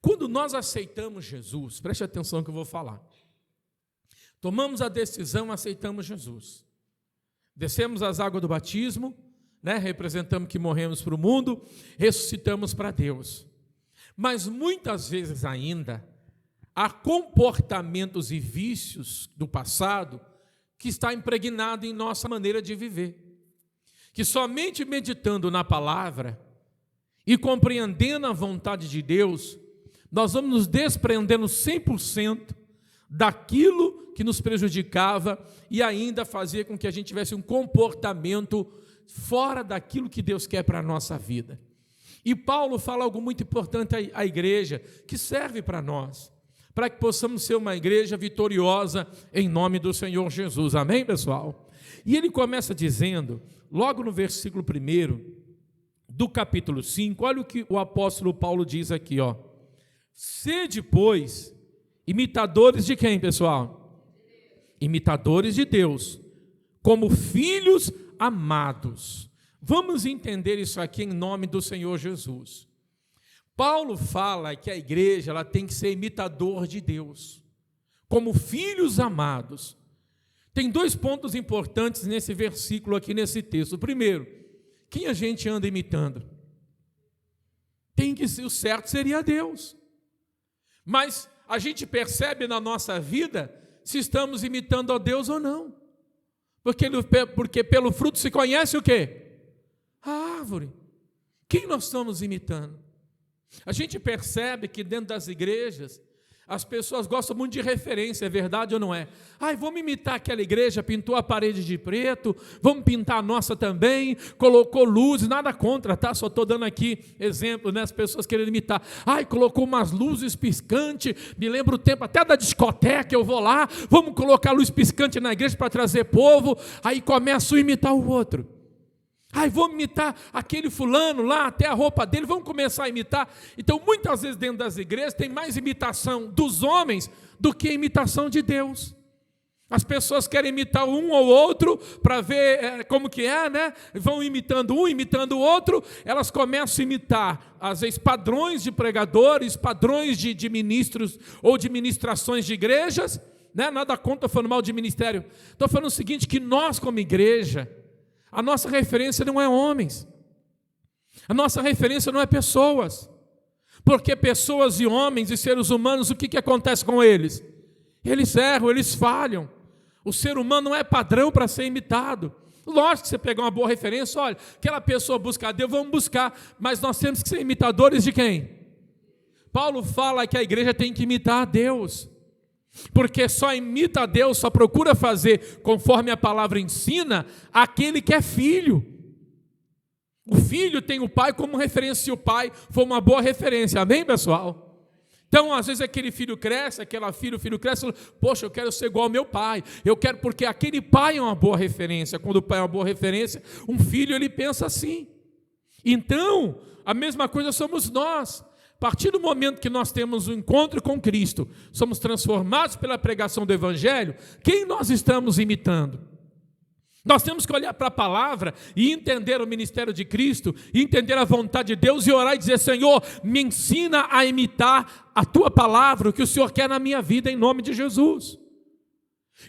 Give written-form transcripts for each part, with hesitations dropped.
Quando nós aceitamos Jesus, preste atenção que eu vou falar. Tomamos a decisão, aceitamos Jesus. Descemos as águas do batismo, representamos que morremos para o mundo, ressuscitamos para Deus. Mas muitas vezes ainda, há comportamentos e vícios do passado que está impregnado em nossa maneira de viver. Que somente meditando na palavra e compreendendo a vontade de Deus, nós vamos nos desprendendo 100% daquilo que nos prejudicava e ainda fazia com que a gente tivesse um comportamento fora daquilo que Deus quer para a nossa vida. E Paulo fala algo muito importante à igreja, que serve para nós, para que possamos ser uma igreja vitoriosa em nome do Senhor Jesus. Amém, pessoal? E ele começa dizendo, logo no versículo 1 do capítulo 5, olha o que o apóstolo Paulo diz aqui, ó. Sede, pois, imitadores de quem, pessoal? Imitadores de Deus, como filhos amados. Vamos entender isso aqui em nome do Senhor Jesus. Paulo fala que a igreja ela tem que ser imitador de Deus, como filhos amados. Tem dois pontos importantes nesse versículo aqui, nesse texto. Primeiro, quem a gente anda imitando? Tem que ser, o certo seria Deus. Mas a gente percebe na nossa vida se estamos imitando a Deus ou não. Porque pelo fruto se conhece o quê? A árvore. Quem nós estamos imitando? A gente percebe que dentro das igrejas, as pessoas gostam muito de referência, é verdade ou não é? Vamos imitar aquela igreja, pintou a parede de preto, vamos pintar a nossa também, colocou luzes, nada contra, tá? Só estou dando aqui exemplo, As pessoas querendo imitar. Colocou umas luzes piscantes, me lembro o tempo até da discoteca, eu vou lá, vamos colocar luz piscante na igreja para trazer povo, aí começam a imitar o outro. Vamos imitar aquele fulano lá, até a roupa dele, vamos começar a imitar. Então, muitas vezes dentro das igrejas tem mais imitação dos homens do que imitação de Deus. As pessoas querem imitar um ou outro para ver como que é, Vão imitando um, imitando o outro, elas começam a imitar, às vezes, padrões de pregadores, padrões de ministros ou de ministrações de igrejas, Nada contra, estou falando mal de ministério. Estou falando o seguinte, que nós como igreja, a nossa referência não é homens, a nossa referência não é pessoas, porque pessoas e homens e seres humanos, o que acontece com eles? Eles erram, eles falham. O ser humano não é padrão para ser imitado. Lógico que você pegar uma boa referência, olha, aquela pessoa busca a Deus, vamos buscar, mas nós temos que ser imitadores de quem? Paulo fala que a igreja tem que imitar a Deus, porque só imita a Deus, só procura fazer conforme a palavra ensina aquele que é filho. O filho tem o pai como referência, se o pai for uma boa referência, amém, pessoal? Então, às vezes aquele filho cresce, o filho cresce, poxa, eu quero ser igual ao meu pai, eu quero, porque aquele pai é uma boa referência. Quando o pai é uma boa referência, um filho ele pensa assim. Então, a mesma coisa somos nós. A partir do momento que nós temos um encontro com Cristo, somos transformados pela pregação do Evangelho, quem nós estamos imitando? Nós temos que olhar para a palavra e entender o ministério de Cristo, e entender a vontade de Deus e orar e dizer, Senhor, me ensina a imitar a Tua palavra, o que o Senhor quer na minha vida, em nome de Jesus.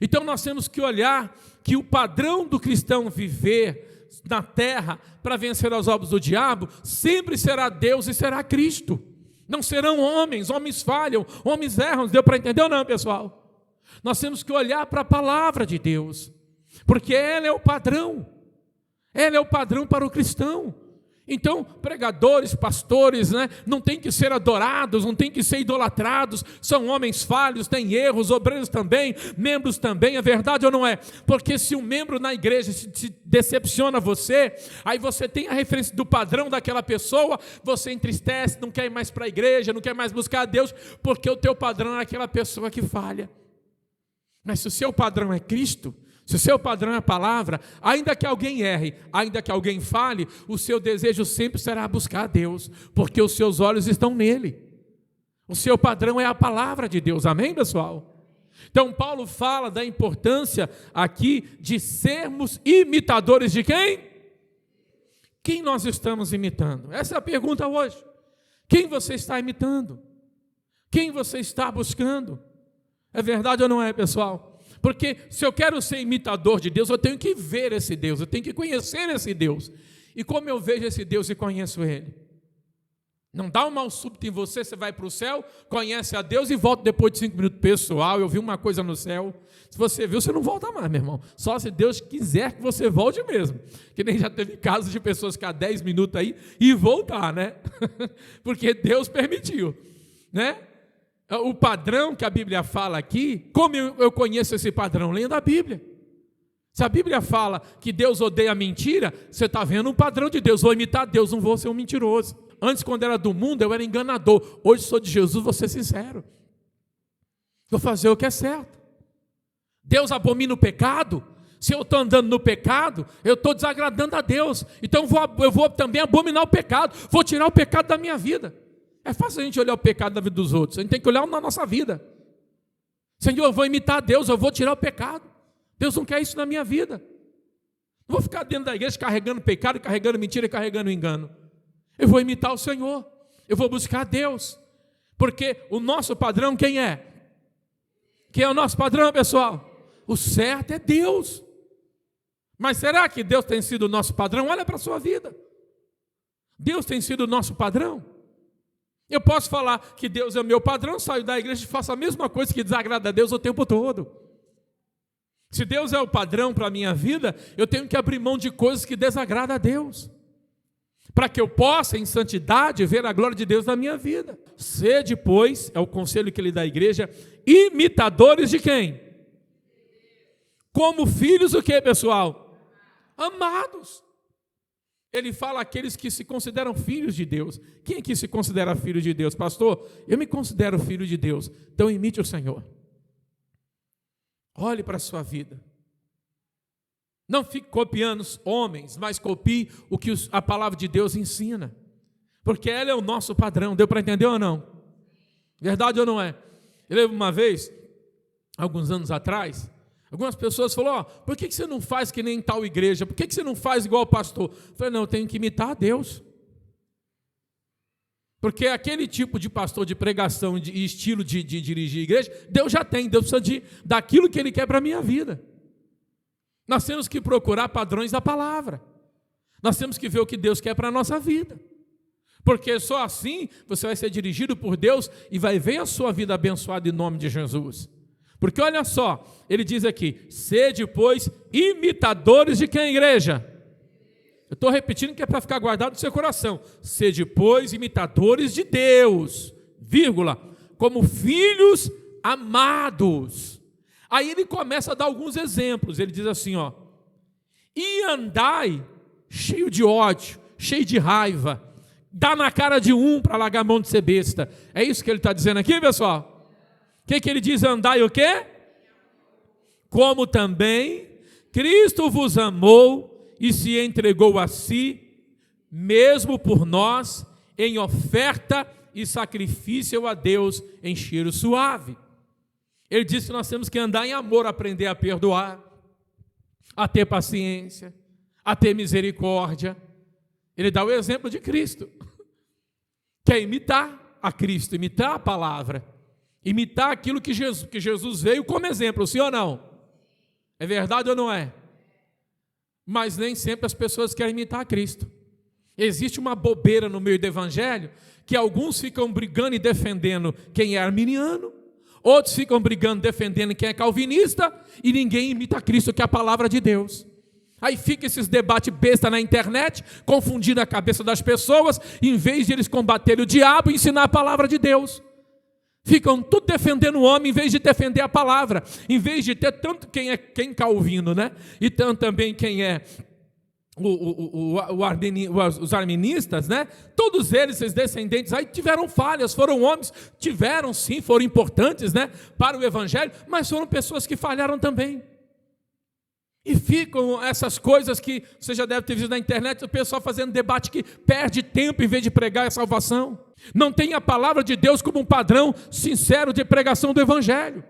Então nós temos que olhar que o padrão do cristão viver na terra para vencer as obras do diabo sempre será Deus e será Cristo. Não serão homens, homens falham, homens erram. Deu para entender ou não, pessoal? Nós temos que olhar para a palavra de Deus, porque ela é o padrão para o cristão. Então, pregadores, pastores, não tem que ser adorados, não tem que ser idolatrados, são homens falhos, têm erros, obreiros também, membros também, é verdade ou não é? Porque se um membro na igreja se decepciona você, aí você tem a referência do padrão daquela pessoa, você entristece, não quer ir mais para a igreja, não quer mais buscar a Deus, porque o teu padrão é aquela pessoa que falha. Mas se o seu padrão é Cristo, se o seu padrão é a palavra, ainda que alguém erre, ainda que alguém fale, o seu desejo sempre será buscar a Deus, porque os seus olhos estão nele. O seu padrão é a palavra de Deus, amém, pessoal? Então Paulo fala da importância aqui de sermos imitadores de quem? Quem nós estamos imitando? Essa é a pergunta hoje. Quem você está imitando? Quem você está buscando? É verdade ou não é, pessoal? Porque se eu quero ser imitador de Deus, eu tenho que ver esse Deus, eu tenho que conhecer esse Deus. E como eu vejo esse Deus e conheço Ele? Não dá um mal súbito em você, você vai para o céu, conhece a Deus e volta depois de 5 minutos. Pessoal, eu vi uma coisa no céu. Se você viu, você não volta mais, meu irmão. Só se Deus quiser que você volte mesmo. Que nem já teve casos de pessoas ficar 10 minutos aí e voltar, né? Porque Deus permitiu, né? O padrão que a Bíblia fala aqui, como eu conheço esse padrão? Lendo a Bíblia. Se a Bíblia fala que Deus odeia a mentira, você está vendo um padrão de Deus. Vou imitar Deus, não vou ser um mentiroso. Antes, quando era do mundo, eu era enganador. Hoje sou de Jesus, vou ser sincero. Vou fazer o que é certo. Deus abomina o pecado. Se eu estou andando no pecado, eu estou desagradando a Deus. Então eu vou também abominar o pecado. Vou tirar o pecado da minha vida. É fácil a gente olhar o pecado da vida dos outros. A gente tem que olhar na nossa vida. Senhor, eu vou imitar Deus, eu vou tirar o pecado. Deus não quer isso na minha vida. Não vou ficar dentro da igreja carregando pecado, carregando mentira e carregando engano. Eu vou imitar o Senhor. Eu vou buscar Deus. Porque o nosso padrão quem é? Quem é o nosso padrão, pessoal? O certo é Deus. Mas será que Deus tem sido o nosso padrão? Olha para a sua vida. Deus tem sido o nosso padrão? Eu posso falar que Deus é o meu padrão, saio da igreja e faço a mesma coisa que desagrada a Deus o tempo todo. Se Deus é o padrão para a minha vida, eu tenho que abrir mão de coisas que desagradam a Deus, para que eu possa, em santidade, ver a glória de Deus na minha vida. Sede, pois, é o conselho que ele dá à igreja, imitadores de quem? Como filhos o quê, pessoal? Amados. Ele fala aqueles que se consideram filhos de Deus. Quem aqui se considera filho de Deus? Pastor, eu me considero filho de Deus. Então imite o Senhor. Olhe para a sua vida. Não fique copiando os homens, mas copie o que a palavra de Deus ensina. Porque ela é o nosso padrão. Deu para entender ou não? Verdade ou não é? Eu lembro uma vez, alguns anos atrás, algumas pessoas falaram, por que você não faz que nem tal igreja? Por que você não faz igual o pastor? Eu falei, não, eu tenho que imitar a Deus. Porque aquele tipo de pastor de pregação e estilo de dirigir a igreja, Deus já tem, Deus precisa daquilo que Ele quer para a minha vida. Nós temos que procurar padrões da palavra. Nós temos que ver o que Deus quer para a nossa vida. Porque só assim você vai ser dirigido por Deus e vai ver a sua vida abençoada em nome de Jesus. Porque olha só, ele diz aqui, sede, pois, imitadores de quem, igreja? Eu estou repetindo que é para ficar guardado no seu coração. Sede, pois, imitadores de Deus, vírgula, como filhos amados. Aí ele começa a dar alguns exemplos. Ele diz assim, ó, e andai cheio de ódio, cheio de raiva, dá na cara de um para largar a mão de ser besta. É isso que ele está dizendo aqui, pessoal? O que ele diz? Andai o quê? Como também Cristo vos amou e se entregou a si, mesmo por nós, em oferta e sacrifício a Deus em cheiro suave. Ele disse que nós temos que andar em amor, aprender a perdoar, a ter paciência, a ter misericórdia. Ele dá o exemplo de Cristo, que é imitar a Cristo, imitar a palavra, imitar aquilo que Jesus veio como exemplo, sim ou não? É verdade ou não é? Mas nem sempre as pessoas querem imitar a Cristo. Existe uma bobeira no meio do evangelho, que alguns ficam brigando e defendendo quem é arminiano, outros ficam brigando defendendo quem é calvinista, e ninguém imita a Cristo, que é a palavra de Deus. Aí fica esses debates besta na internet, confundindo a cabeça das pessoas, em vez de eles combaterem o diabo e ensinar a palavra de Deus. Ficam tudo defendendo o homem, em vez de defender a palavra, em vez de ter tanto quem calvino, né? E tanto também quem é os arministas, né? Todos eles, esses descendentes aí, tiveram falhas, foram homens, tiveram sim, foram importantes, né? Para o evangelho, mas foram pessoas que falharam também. E ficam essas coisas que você já deve ter visto na internet, o pessoal fazendo debate que perde tempo em vez de pregar a salvação. Não tem a palavra de Deus como um padrão sincero de pregação do evangelho.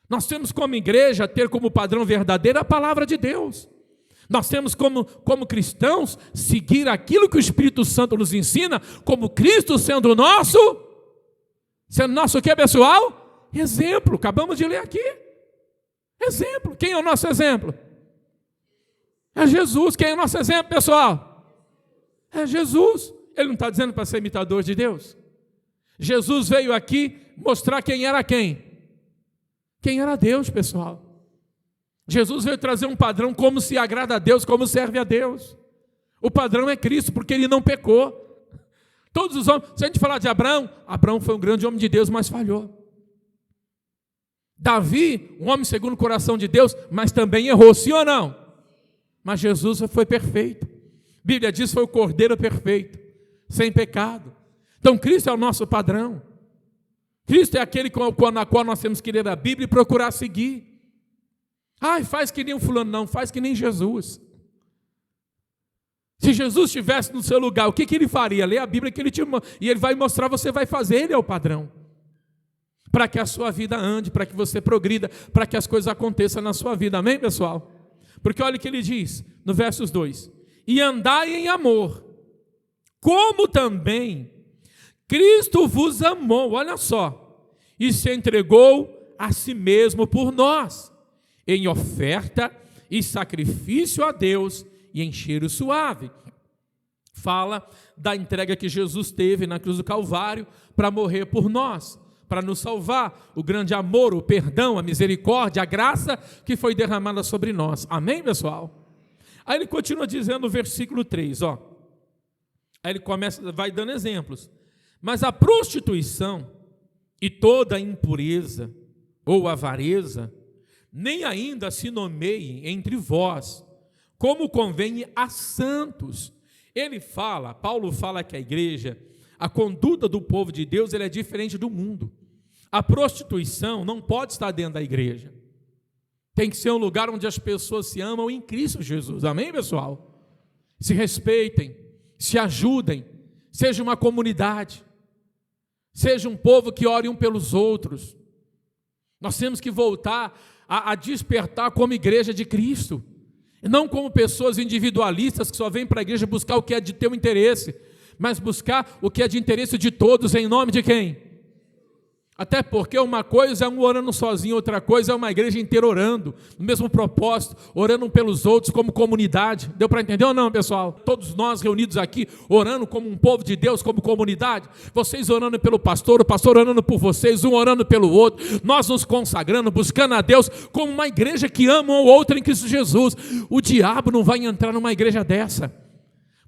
Nós temos como igreja ter como padrão verdadeiro a palavra de Deus. Nós temos como cristãos seguir aquilo que o Espírito Santo nos ensina, como Cristo sendo o nosso Sendo nosso o quê, pessoal? Exemplo. Acabamos de ler aqui. Exemplo. Quem é o nosso exemplo? É Jesus. Quem é o nosso exemplo, pessoal? É Jesus. Ele não está dizendo para ser imitador de Deus. Jesus veio aqui mostrar quem era quem? Quem era Deus, pessoal. Jesus veio trazer um padrão, como se agrada a Deus, como serve a Deus. O padrão é Cristo, porque ele não pecou. Todos os homens, se a gente falar de Abraão, Abraão foi um grande homem de Deus, mas falhou. Davi, um homem segundo o coração de Deus, mas também errou, sim ou não? Mas Jesus foi perfeito. A Bíblia diz que foi o Cordeiro perfeito, sem pecado. Então Cristo é o nosso padrão. Cristo é aquele na qual nós temos que ler a Bíblia e procurar seguir. Ai, faz que nem o fulano, não, faz que nem Jesus. Se Jesus estivesse no seu lugar, o que ele faria? Ler a Bíblia que ele te e ele vai mostrar, você vai fazer, ele é o padrão. Para que a sua vida ande, para que você progrida, para que as coisas aconteçam na sua vida, amém, pessoal? Porque olha o que ele diz, no versos 2: e andai em amor, como também Cristo vos amou, olha só, e se entregou a si mesmo por nós, em oferta e sacrifício a Deus e em cheiro suave. Fala da entrega que Jesus teve na cruz do Calvário para morrer por nós, para nos salvar, o grande amor, o perdão, a misericórdia, a graça que foi derramada sobre nós. Amém, pessoal? Aí ele continua dizendo no versículo 3, ó. Aí ele começa, vai dando exemplos. Mas a prostituição e toda a impureza ou avareza nem ainda se nomeiem entre vós, como convém a santos. Ele fala, Paulo fala que a igreja, a conduta do povo de Deus, ele é diferente do mundo. A prostituição não pode estar dentro da igreja. Tem que ser um lugar onde as pessoas se amam em Cristo Jesus. Amém, pessoal? Se respeitem, se ajudem, seja uma comunidade, seja um povo que ore um pelos outros. Nós temos que voltar a despertar como igreja de Cristo, e não como pessoas individualistas que só vêm para a igreja buscar o que é de teu interesse, mas buscar o que é de interesse de todos, em nome de quem? Até porque uma coisa é um orando sozinho, outra coisa é uma igreja inteira orando, no mesmo propósito, orando um pelos outros como comunidade. Deu para entender ou não, pessoal? Todos nós reunidos aqui, orando como um povo de Deus, como comunidade, vocês orando pelo pastor, o pastor orando por vocês, um orando pelo outro, nós nos consagrando, buscando a Deus, como uma igreja que ama um ou outro em Cristo Jesus. O diabo não vai entrar numa igreja dessa,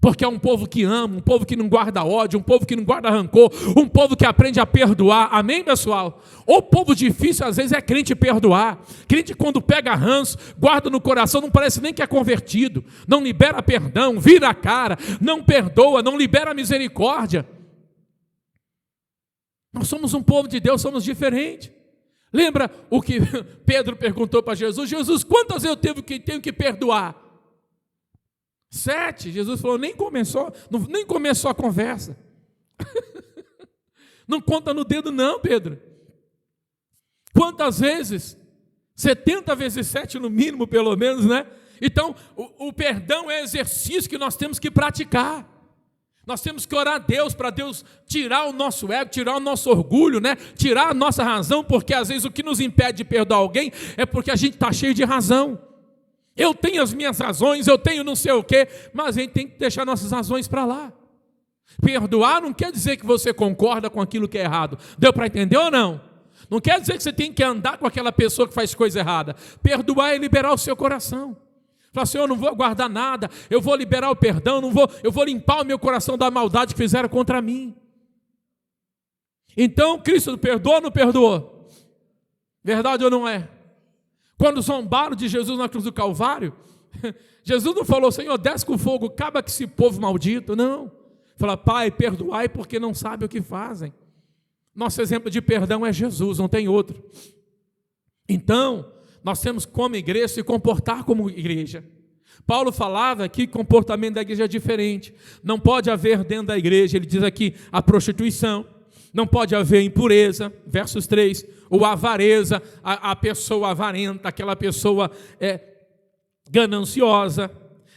porque é um povo que ama, um povo que não guarda ódio, um povo que não guarda rancor, um povo que aprende a perdoar, amém, pessoal? O povo difícil às vezes é crente perdoar, crente quando pega ranço, guarda no coração, não parece nem que é convertido, não libera perdão, vira a cara, não perdoa, não libera misericórdia. Nós somos um povo de Deus, somos diferentes. Lembra o que Pedro perguntou para Jesus? Jesus, quantas eu tenho que perdoar? 7, Jesus falou, nem começou a conversa. Não conta no dedo não, Pedro. Quantas vezes? 70 vezes 7 no mínimo, pelo menos, né? Então, o perdão é exercício que nós temos que praticar. Nós temos que orar a Deus, para Deus tirar o nosso ego, tirar o nosso orgulho, né? Tirar a nossa razão, porque às vezes o que nos impede de perdoar alguém é porque a gente está cheio de razão. Eu tenho as minhas razões, eu tenho não sei o quê, mas a gente tem que deixar nossas razões para lá. Perdoar não quer dizer que você concorda com aquilo que é errado. Deu para entender ou não? Não quer dizer que você tem que andar com aquela pessoa que faz coisa errada. Perdoar é liberar o seu coração. Falar assim, eu não vou guardar nada, eu vou liberar o perdão, eu vou limpar o meu coração da maldade que fizeram contra mim. Então, Cristo perdoou ou não perdoou? Verdade ou não é? Quando zombaram de Jesus na cruz do Calvário, Jesus não falou, Senhor, desce com fogo, acaba com esse povo maldito. Não. Fala, Pai, perdoai porque não sabem o que fazem. Nosso exemplo de perdão é Jesus, não tem outro. Então, nós temos como igreja se comportar como igreja. Paulo falava que o comportamento da igreja é diferente. Não pode haver dentro da igreja, ele diz aqui, a prostituição. Não pode haver impureza, versos 3, ou avareza, a pessoa avarenta, aquela pessoa gananciosa.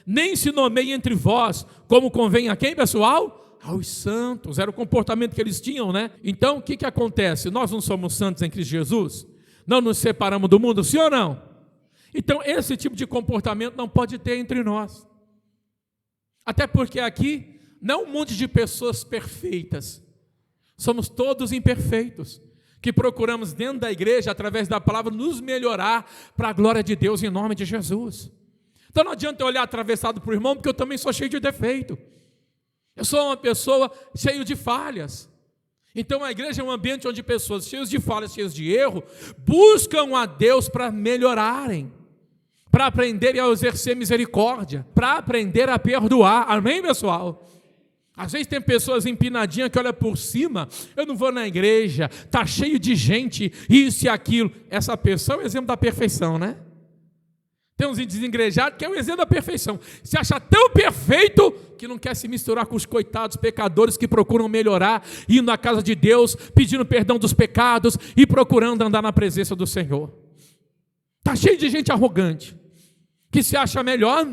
Nem se nomeie entre vós, como convém a quem, pessoal? aos santos. Era o comportamento que eles tinham, né? Então, o que acontece? Nós não somos santos em Cristo Jesus? Não nos separamos do mundo, sim ou não? Então, esse tipo de comportamento não pode ter entre nós. Até porque aqui, não é um monte de pessoas perfeitas. Somos todos imperfeitos, que procuramos dentro da igreja, através da palavra, nos melhorar para a glória de Deus, em nome de Jesus. Então não adianta eu olhar atravessado para o irmão, porque eu também sou cheio de defeito. Eu sou uma pessoa cheia de falhas. Então a igreja é um ambiente onde pessoas cheias de falhas, cheias de erro, buscam a Deus para melhorarem, para aprenderem a exercer misericórdia, para aprender a perdoar. Amém, pessoal? Às vezes tem pessoas empinadinhas que olham por cima, eu não vou na igreja, está cheio de gente, isso e aquilo. Essa pessoa é o exemplo da perfeição, né? Tem uns desengrejados que é o exemplo da perfeição. Se acha tão perfeito que não quer se misturar com os coitados pecadores que procuram melhorar, indo à casa de Deus, pedindo perdão dos pecados e procurando andar na presença do Senhor. Está cheio de gente arrogante, que se acha melhor.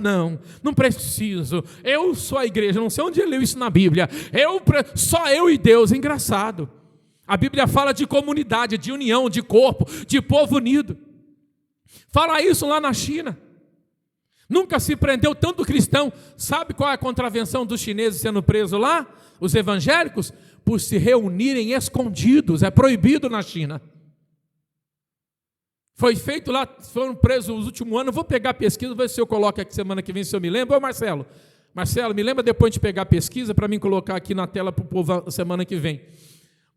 Não preciso, eu sou a igreja, não sei onde ele leu isso na Bíblia, só eu e Deus. É engraçado, a Bíblia fala de comunidade, de união, de corpo, de povo unido. Fala isso lá na China, nunca se prendeu tanto cristão. Sabe qual é a contravenção dos chineses sendo presos lá? Os evangélicos, por se reunirem escondidos, é proibido na China. Foi feito lá, foram presos nos últimos anos. Vou pegar a pesquisa, vou ver se eu coloco aqui semana que vem, se eu me lembro. Ô Marcelo, me lembra depois de pegar a pesquisa para mim colocar aqui na tela para o povo a semana que vem.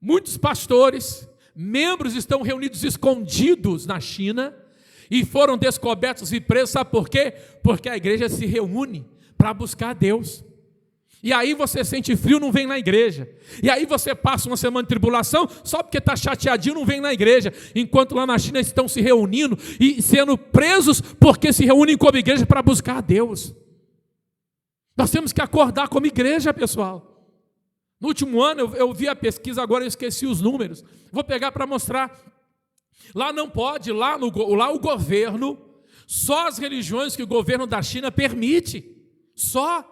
Muitos pastores, membros estão reunidos escondidos na China e foram descobertos e presos. Sabe por quê? Porque a igreja se reúne para buscar a Deus. E aí você sente frio, não vem na igreja. E aí você passa uma semana de tribulação, só porque está chateadinho, não vem na igreja. Enquanto lá na China estão se reunindo e sendo presos porque se reúnem como igreja para buscar a Deus. Nós temos que acordar como igreja, pessoal. No último ano eu vi a pesquisa, agora eu esqueci os números. Vou pegar para mostrar. Lá não pode, lá o governo, só as religiões que o governo da China permite. Só.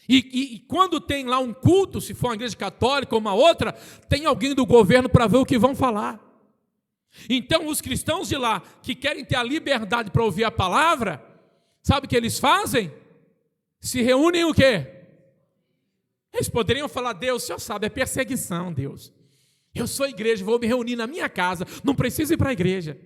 E quando tem lá um culto, se for uma igreja católica ou uma outra, tem alguém do governo para ver o que vão falar. Então os cristãos de lá, que querem ter a liberdade para ouvir a palavra, sabe o que eles fazem? Se reúnem o quê? Eles poderiam falar: Deus, o senhor sabe, é perseguição, Deus. Eu sou igreja, vou me reunir na minha casa, não preciso ir para a igreja.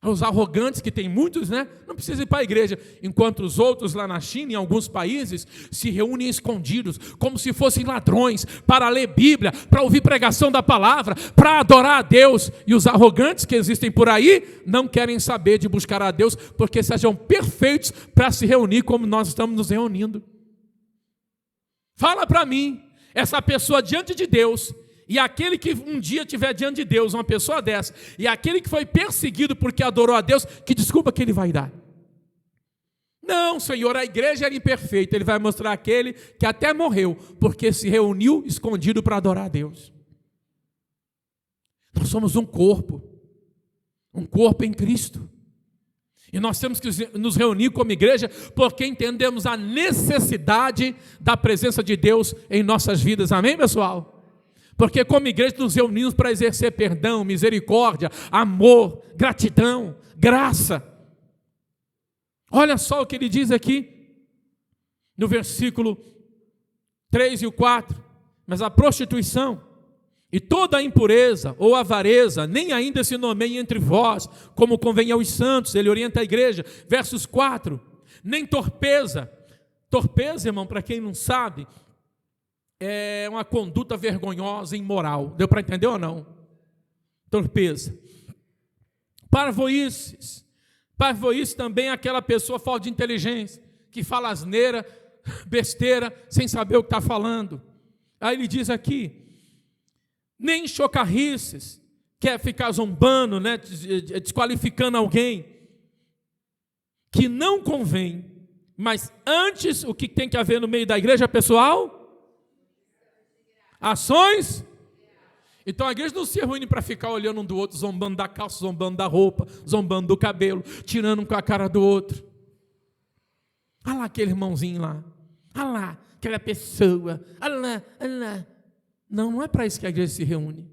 Os arrogantes, que tem muitos, né? Não precisam ir para a igreja. Enquanto os outros lá na China, em alguns países, se reúnem escondidos, como se fossem ladrões, para ler Bíblia, para ouvir pregação da palavra, para adorar a Deus. E os arrogantes que existem por aí, não querem saber de buscar a Deus, porque sejam perfeitos para se reunir como nós estamos nos reunindo. Fala para mim, essa pessoa diante de Deus, e aquele que um dia estiver diante de Deus, uma pessoa dessa, e aquele que foi perseguido porque adorou a Deus, que desculpa que ele vai dar? Não, Senhor, a igreja era imperfeita. Ele vai mostrar aquele que até morreu, porque se reuniu escondido para adorar a Deus. Nós somos um corpo em Cristo. E nós temos que nos reunir como igreja, porque entendemos a necessidade da presença de Deus em nossas vidas. Amém, pessoal? Porque como igreja nos reunimos para exercer perdão, misericórdia, amor, gratidão, graça. Olha só o que ele diz aqui, no versículo 3 e o 4. Mas a prostituição e toda a impureza ou avareza nem ainda se nomeiem entre vós, como convém aos santos. Ele orienta a igreja. Versos 4. Nem torpeza. Torpeza, irmão, para quem não sabe, é uma conduta vergonhosa e imoral. Deu para entender ou não? Torpeza. Parvoíces. Parvoíce também é aquela pessoa falta de inteligência, que fala asneira, besteira, sem saber o que está falando. Aí ele diz aqui: nem chocarrices, quer ficar zombando, né, desqualificando alguém, que não convém. Mas antes, o que tem que haver no meio da igreja, pessoal? Ações. Então a igreja não se reúne para ficar olhando um do outro, zombando da calça, zombando da roupa, zombando do cabelo, tirando com a cara do outro. Olha lá aquele irmãozinho lá, olha lá, aquela pessoa, Allah, Allah. Não é para isso que a igreja se reúne.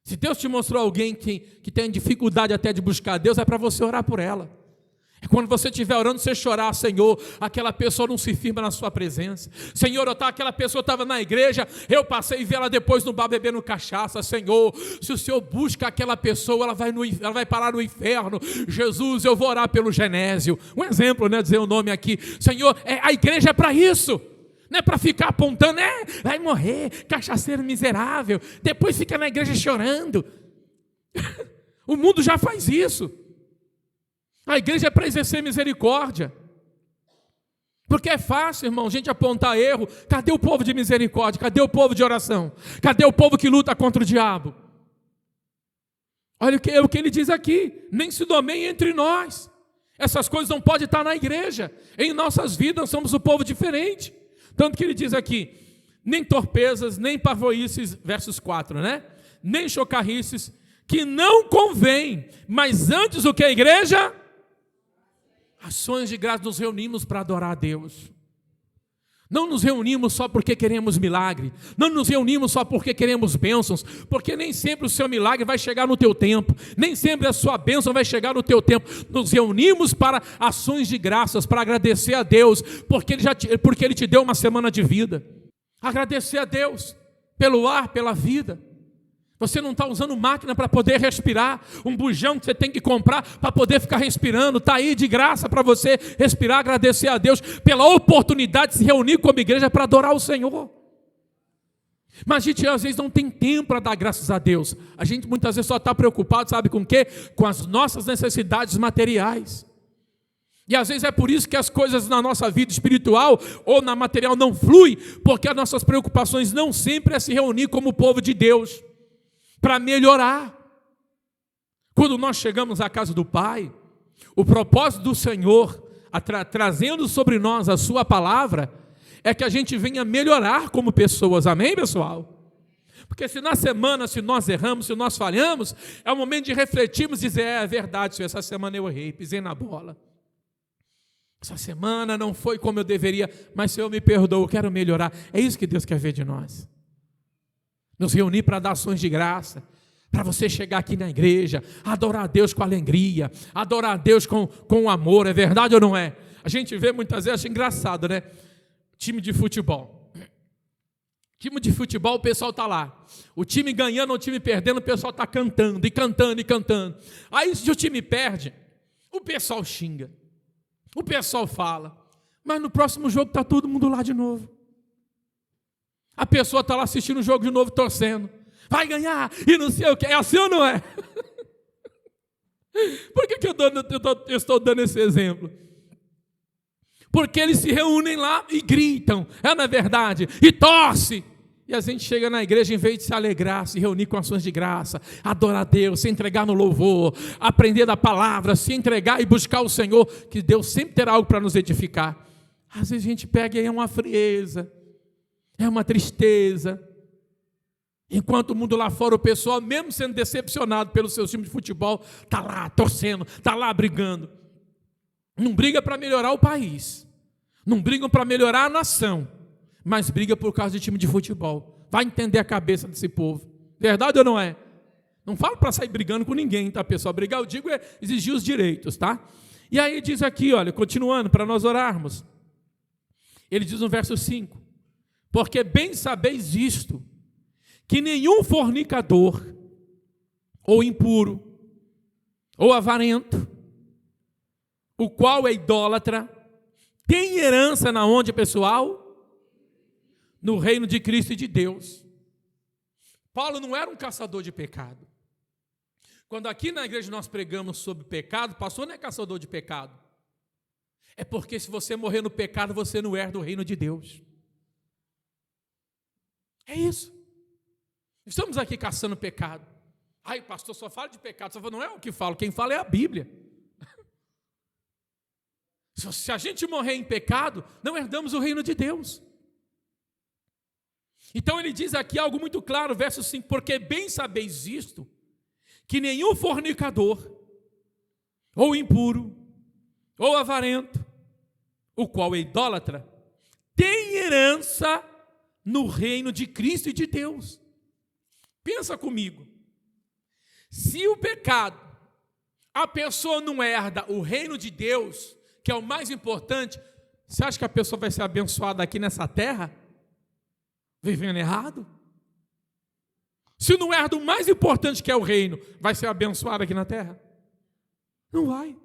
Se Deus te mostrou alguém que tem dificuldade até de buscar Deus, é para você orar por ela. É quando você estiver orando, você chorar, Senhor, aquela pessoa não se firma na sua presença. Senhor, aquela pessoa estava na igreja, eu passei e vi ela depois no bar bebendo cachaça. Senhor, se o Senhor busca aquela pessoa, ela vai parar no inferno. Jesus, eu vou orar pelo Genésio. Um exemplo, né, dizer o nome aqui. Senhor, a igreja é para isso. Não é para ficar apontando, vai morrer, cachaceiro miserável. Depois fica na igreja chorando. O mundo já faz isso. A igreja é para exercer misericórdia. Porque é fácil, irmão, a gente apontar erro. Cadê o povo de misericórdia? Cadê o povo de oração? Cadê o povo que luta contra o diabo? Olha o que ele diz aqui. Nem se nomeie entre nós. Essas coisas não podem estar na igreja. Em nossas vidas somos um povo diferente. Tanto que ele diz aqui, nem torpezas, nem parvoíces, versos 4, né? Nem chocarrices, que não convém, mas antes o que a igreja? Ações de graça, nos reunimos para adorar a Deus. Não nos reunimos só porque queremos milagre. Não nos reunimos só porque queremos bênçãos. Porque nem sempre o seu milagre vai chegar no teu tempo. Nem sempre a sua bênção vai chegar no teu tempo. Nos reunimos para ações de graças, para agradecer a Deus, porque Ele te deu uma semana de vida. Agradecer a Deus pelo ar, pela vida. Você não está usando máquina para poder respirar, um bujão que você tem que comprar para poder ficar respirando, está aí de graça para você respirar, agradecer a Deus pela oportunidade de se reunir como igreja para adorar o Senhor. Mas a gente às vezes não tem tempo para dar graças a Deus, a gente muitas vezes só está preocupado, sabe com o quê? Com as nossas necessidades materiais. E às vezes é por isso que as coisas na nossa vida espiritual ou na material não fluem, porque as nossas preocupações não sempre é se reunir como o povo de Deus, para melhorar. Quando nós chegamos à casa do Pai, o propósito do Senhor, trazendo sobre nós a sua palavra, é que a gente venha melhorar como pessoas, amém, pessoal? Porque se na semana, se nós erramos, se nós falhamos, é o momento de refletirmos e dizer, é verdade, Senhor, essa semana eu errei, pisei na bola. Essa semana não foi como eu deveria, mas Senhor, me perdoa, eu quero melhorar. É isso que Deus quer ver de nós. Nos reunir para dar ações de graça, para você chegar aqui na igreja, adorar a Deus com alegria, adorar a Deus com amor, é verdade ou não é? A gente vê muitas vezes, acha engraçado, né? Time de futebol. Time de futebol, o pessoal está lá. O time ganhando ou o time perdendo, o pessoal está cantando e cantando e cantando. Aí se o time perde, o pessoal xinga, o pessoal fala, mas no próximo jogo está todo mundo lá de novo. A pessoa está lá assistindo o jogo de novo, torcendo. Vai ganhar, e não sei o que. É assim ou não é? Por que eu estou dando esse exemplo? Porque eles se reúnem lá e gritam, não é verdade? E torce. E a gente chega na igreja, em vez de se alegrar, se reunir com ações de graça, adorar a Deus, se entregar no louvor, aprender da palavra, se entregar e buscar o Senhor, que Deus sempre terá algo para nos edificar. Às vezes a gente pega e é uma frieza, é uma tristeza. Enquanto o mundo lá fora, o pessoal, mesmo sendo decepcionado pelo seu time de futebol, está lá torcendo, está lá brigando. Não briga para melhorar o país, não brigam para melhorar a nação, mas briga por causa de time de futebol. Vai entender a cabeça desse povo. Verdade ou não é? Não falo para sair brigando com ninguém, tá, pessoal? Brigar, eu digo, é exigir os direitos, tá? E aí diz aqui, olha, continuando, para nós orarmos. Ele diz no verso 5, porque bem sabeis isto, que nenhum fornicador, ou impuro, ou avarento, o qual é idólatra, tem herança na onde, pessoal? No reino de Cristo e de Deus. Paulo não era um caçador de pecado. Quando aqui na igreja nós pregamos sobre pecado, pastor não é caçador de pecado. É porque se você morrer no pecado, você não herda o reino de Deus. É isso. Estamos aqui caçando pecado. Ai, pastor, só fala de pecado. Só fala, não é o que falo, quem fala é a Bíblia. Se a gente morrer em pecado, não herdamos o reino de Deus. Então ele diz aqui algo muito claro, verso 5, porque bem sabeis isto, que nenhum fornicador, ou impuro, ou avarento, o qual é idólatra, tem herança no reino de Cristo e de Deus. Pensa comigo. Se o pecado, a pessoa não herda o reino de Deus, que é o mais importante, você acha que a pessoa vai ser abençoada aqui nessa terra? Vivendo errado? Se não herda o mais importante, que é o reino, vai ser abençoada aqui na terra? Não vai.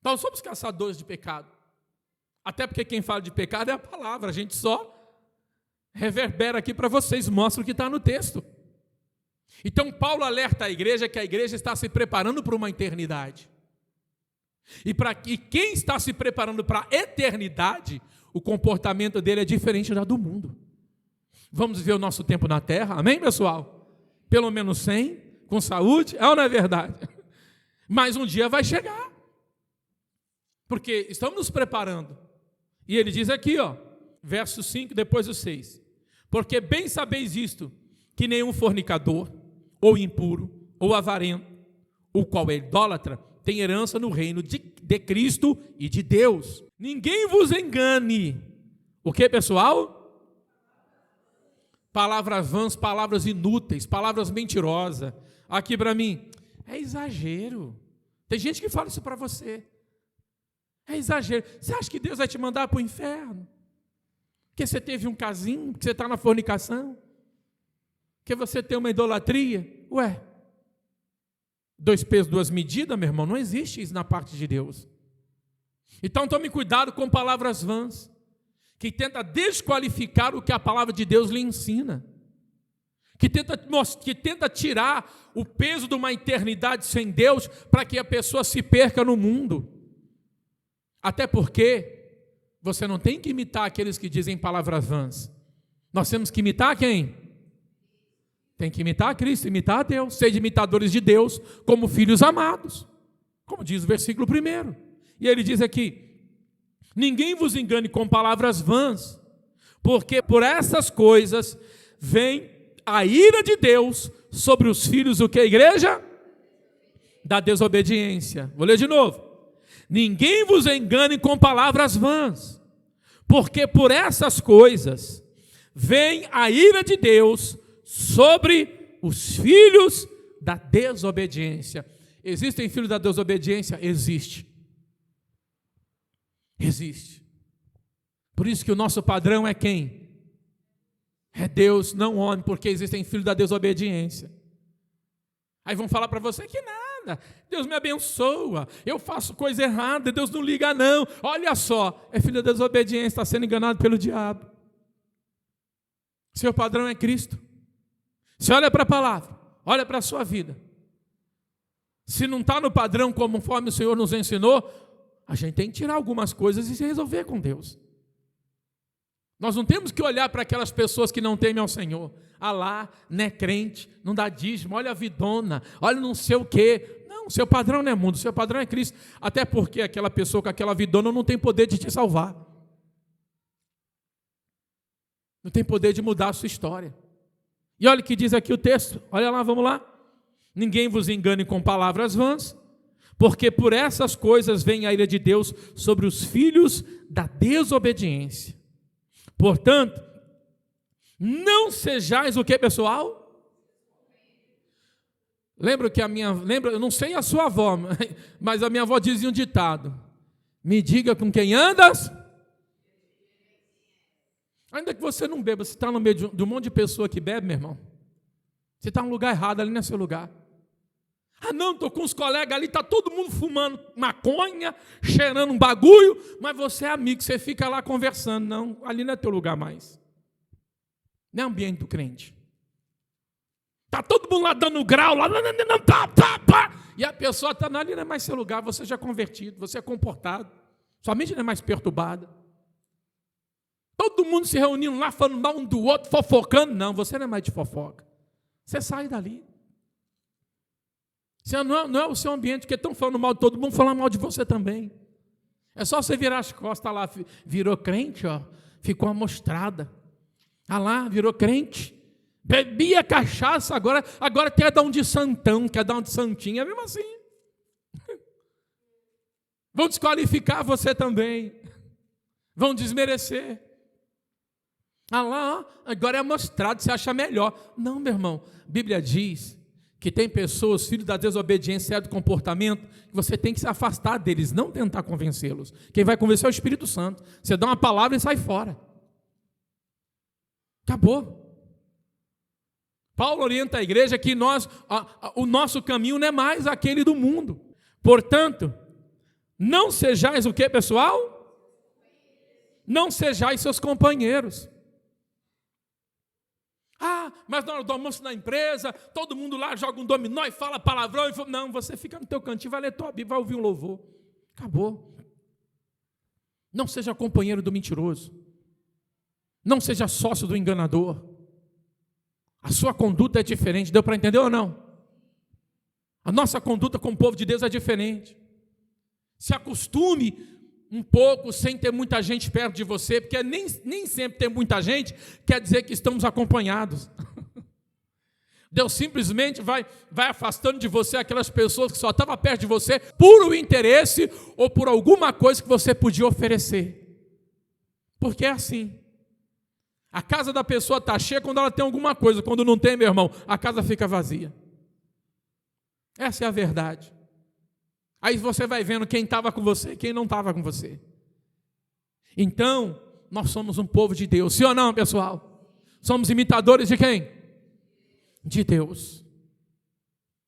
Nós somos caçadores de pecado. Até porque quem fala de pecado é a palavra. A gente só reverbera aqui para vocês, mostra o que está no texto. Então Paulo alerta a igreja que a igreja está se preparando para uma eternidade. E quem está se preparando para a eternidade, o comportamento dele é diferente da do mundo. Vamos viver o nosso tempo na terra, amém, pessoal? Pelo menos 100, com saúde, é ou não é verdade? Mas um dia vai chegar. Porque estamos nos preparando. E ele diz aqui, verso 5, depois o 6. Porque bem sabeis isto, que nenhum fornicador, ou impuro, ou avarento, o qual é idólatra, tem herança no reino de Cristo e de Deus. Ninguém vos engane. O que, pessoal? Palavras vãs, palavras inúteis, palavras mentirosas. Aqui para mim, é exagero. Tem gente que fala isso para você. É exagero. Você acha que Deus vai te mandar para o inferno? Porque você teve um casinho, porque você está na fornicação? Porque você tem uma idolatria? Ué, 2 pesos, 2 medidas, meu irmão, não existe isso na parte de Deus. Então tome cuidado com palavras vãs, que tenta desqualificar o que a palavra de Deus lhe ensina, que tenta tirar o peso de uma eternidade sem Deus, para que a pessoa se perca no mundo. Até porque você não tem que imitar aqueles que dizem palavras vãs. Nós temos que imitar quem? Tem que imitar a Cristo, imitar a Deus, ser imitadores de Deus como filhos amados, como diz o versículo 1. E ele diz aqui: ninguém vos engane com palavras vãs, porque por essas coisas vem a ira de Deus sobre os filhos do que, a igreja? Da desobediência. Vou ler de novo. Ninguém vos engane com palavras vãs, porque por essas coisas vem a ira de Deus sobre os filhos da desobediência. Existem filhos da desobediência? Existe. Existe. Por isso que o nosso padrão é quem? É Deus, não homem, porque existem filhos da desobediência. Aí vão falar para você que nada, Deus me abençoa, eu faço coisa errada, Deus não liga não. Olha só, é filho da desobediência, está sendo enganado pelo diabo. Seu padrão é Cristo. Você olha para a palavra, olha para a sua vida. Se não está no padrão conforme o Senhor nos ensinou, a gente tem que tirar algumas coisas e se resolver com Deus. Nós não temos que olhar para aquelas pessoas que não temem ao Senhor. Ah lá, não é crente, não dá dízimo, olha a vidona, olha não sei o quê. Não, seu padrão não é mundo, seu padrão é Cristo. Até porque aquela pessoa com aquela vidona não tem poder de te salvar. Não tem poder de mudar a sua história. E olha o que diz aqui o texto, olha lá, vamos lá. Ninguém vos engane com palavras vãs, porque por essas coisas vem a ira de Deus sobre os filhos da desobediência. Portanto, não sejais o que, pessoal? Lembra que eu não sei a sua avó, mas a minha avó dizia um ditado: me diga com quem andas. Ainda que você não beba, você está no meio de um monte de pessoa que bebe, meu irmão, você está no lugar errado, ali não é seu lugar. Ah não, estou com os colegas ali, está todo mundo fumando maconha, cheirando um bagulho, mas você é amigo, você fica lá conversando. Não, ali não é teu lugar mais. Não é ambiente do crente. Está todo mundo lá dando grau, lá, e a pessoa está ali, não é mais seu lugar, você já é convertido, você é comportado, sua mente não é mais perturbada. Todo mundo se reunindo lá, falando mal um do outro, fofocando. Não, você não é mais de fofoca. Você sai dali. Você não é o seu ambiente, porque estão falando mal de todo mundo, falando mal de você também. É só você virar as costas lá, virou crente, ficou amostrada. Ah lá, virou crente. Bebia cachaça, agora quer dar um de santão, quer dar um de santinha, é mesmo assim. Vão desqualificar você também. vão desmerecer. Ah lá, agora é mostrado, você acha melhor. Não, meu irmão, a Bíblia diz que tem pessoas, filhos da desobediência e do comportamento, que você tem que se afastar deles, não tentar convencê-los. Quem vai convencer é o Espírito Santo. Você dá uma palavra e sai fora. Acabou. Paulo orienta a igreja que o nosso caminho não é mais aquele do mundo. Portanto, não sejais o que, pessoal? Não sejais seus companheiros. Ah, mas na hora do almoço na empresa, todo mundo lá joga um dominó e fala palavrão. Não, você fica no teu cantinho, vai ler tua Bíblia, vai ouvir um louvor. Acabou. Não seja companheiro do mentiroso. Não seja sócio do enganador. A sua conduta é diferente. Deu para entender ou não? A nossa conduta com o povo de Deus é diferente. Se acostume um pouco sem ter muita gente perto de você, porque nem sempre ter muita gente quer dizer que estamos acompanhados. Deus simplesmente vai afastando de você aquelas pessoas que só estavam perto de você por um interesse ou por alguma coisa que você podia oferecer. Porque é assim. A casa da pessoa está cheia quando ela tem alguma coisa. Quando não tem, meu irmão, a casa fica vazia. Essa é a verdade. Aí você vai vendo quem estava com você e quem não estava com você. Então, nós somos um povo de Deus. Sim ou não, pessoal? Somos imitadores de quem? De Deus.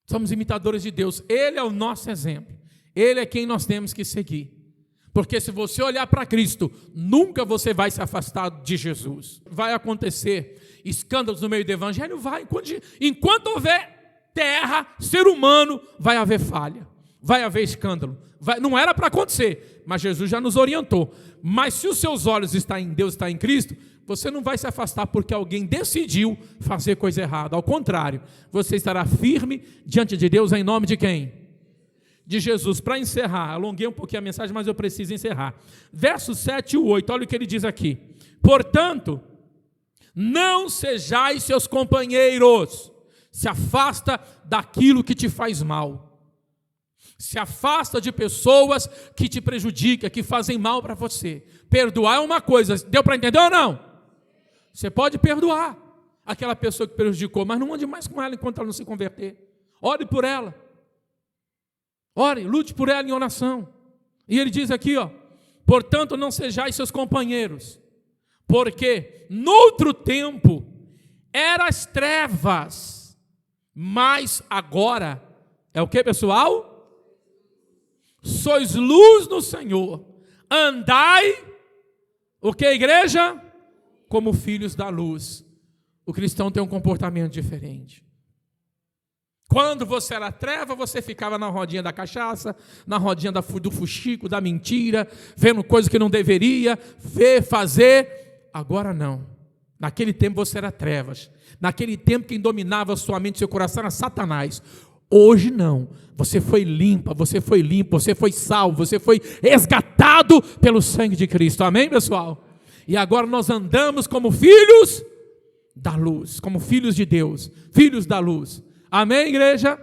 Somos imitadores de Deus. Ele é o nosso exemplo. Ele é quem nós temos que seguir. Porque se você olhar para Cristo, nunca você vai se afastar de Jesus. Vai acontecer escândalos no meio do evangelho? Vai. Enquanto houver terra, ser humano, vai haver falha. Vai haver escândalo. Não era para acontecer, mas Jesus já nos orientou. Mas se os seus olhos estão em Deus, está em Cristo, você não vai se afastar porque alguém decidiu fazer coisa errada. Ao contrário, você estará firme diante de Deus em nome de quem? De Jesus. Para encerrar, alonguei um pouquinho a mensagem, mas eu preciso encerrar. Versos 7 e 8, olha o que ele diz aqui. Portanto, não sejais seus companheiros, se afasta daquilo que te faz mal. Se afasta de pessoas que te prejudicam, que fazem mal para você. Perdoar é uma coisa, deu para entender ou não? Você pode perdoar aquela pessoa que prejudicou, mas não ande mais com ela enquanto ela não se converter. Ore por ela. Ore, lute por ela em oração. E ele diz aqui, portanto não sejais seus companheiros, porque noutro tempo eras trevas, mas agora é o que, pessoal? Sois luz no Senhor. Andai, o que, igreja? Como filhos da luz. O cristão tem um comportamento diferente. Quando você era treva, você ficava na rodinha da cachaça, na rodinha do fuxico, da mentira, vendo coisas que não deveria fazer. Agora não. Naquele tempo você era trevas. Naquele tempo quem dominava a sua mente e seu coração era Satanás. Hoje não, você foi limpa, você foi limpo, você foi salvo, você foi resgatado pelo sangue de Cristo, amém, pessoal? E agora nós andamos como filhos da luz, como filhos de Deus, filhos da luz, amém, igreja?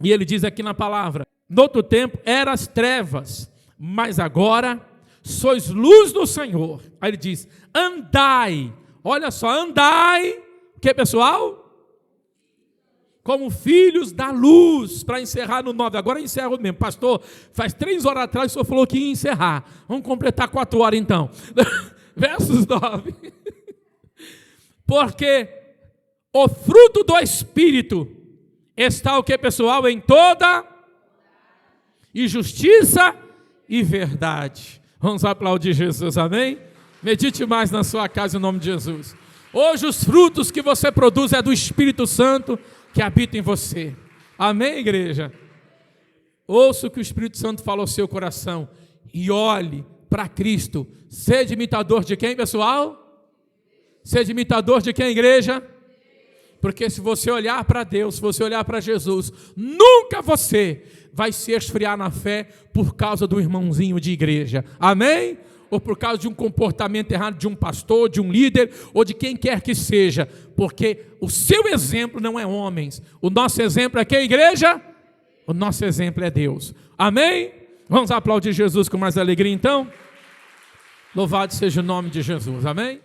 E ele diz aqui na palavra, no outro tempo eras trevas, mas agora sois luz do Senhor. Aí ele diz, andai, olha só, andai, o que, pessoal? Como filhos da luz, para encerrar no 9, agora encerro mesmo, pastor, faz 3 horas atrás o senhor falou que ia encerrar, vamos completar 4 horas então, versos 9, porque o fruto do Espírito está o que, pessoal? Em toda e justiça e verdade, vamos aplaudir Jesus, amém? Medite mais na sua casa em nome de Jesus. Hoje os frutos que você produz é do Espírito Santo, que habita em você, amém, igreja? Ouça o que o Espírito Santo fala ao seu coração e olhe para Cristo. Seja imitador de quem, pessoal? Seja imitador de quem, igreja? Porque se você olhar para Deus, se você olhar para Jesus, nunca você vai se esfriar na fé por causa do irmãozinho de igreja, amém? Ou por causa de um comportamento errado de um pastor, de um líder, ou de quem quer que seja, porque o seu exemplo não é homens, o nosso exemplo é que, igreja? O nosso exemplo é Deus, amém? Vamos aplaudir Jesus com mais alegria então? Louvado seja o nome de Jesus, amém?